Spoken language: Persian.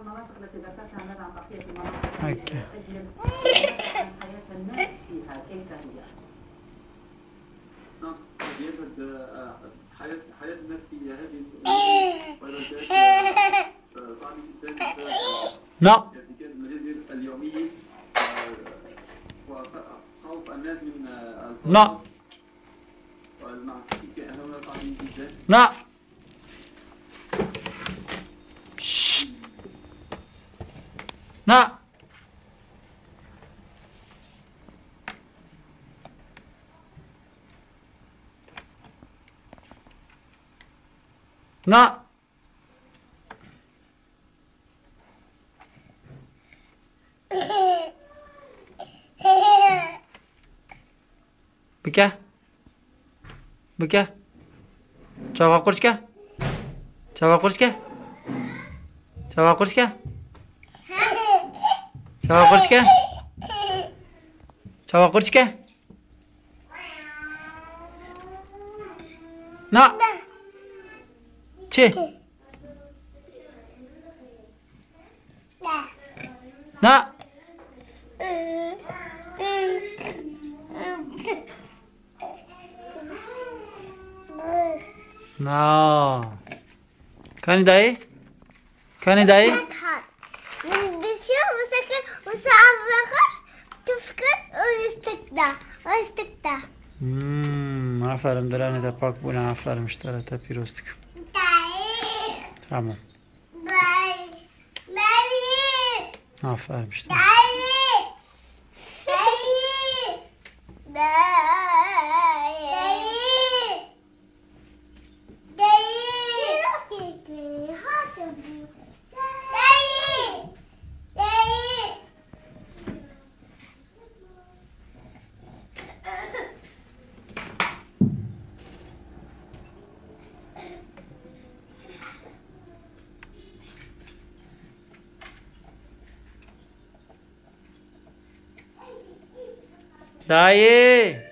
المناطق التي ذكرتها ماذا عن بقية المناطق؟ اوكي. عن حياة الناس فيها كيف هي؟ نعم، حياة الناس في هذه الفيروسات صعبة جدا. نعم. ارتكاز المجازر اليومية وخوف الناس من نعم. والمعصية هؤلاء صعبين جدا. نعم. شت. نعم. نعم. بكه بكه چاوا قرشكه چاوا قرشكه چاوا قرشكه چاوا قرشكه چاوا قرشكه نه چه نه نه كان داي كان داي دشو وسكر وسافر تفكر واستكدا عفرم دراني تا باك بونا عفرم اشترى تا بيروستك تمام عفرم اشترى داي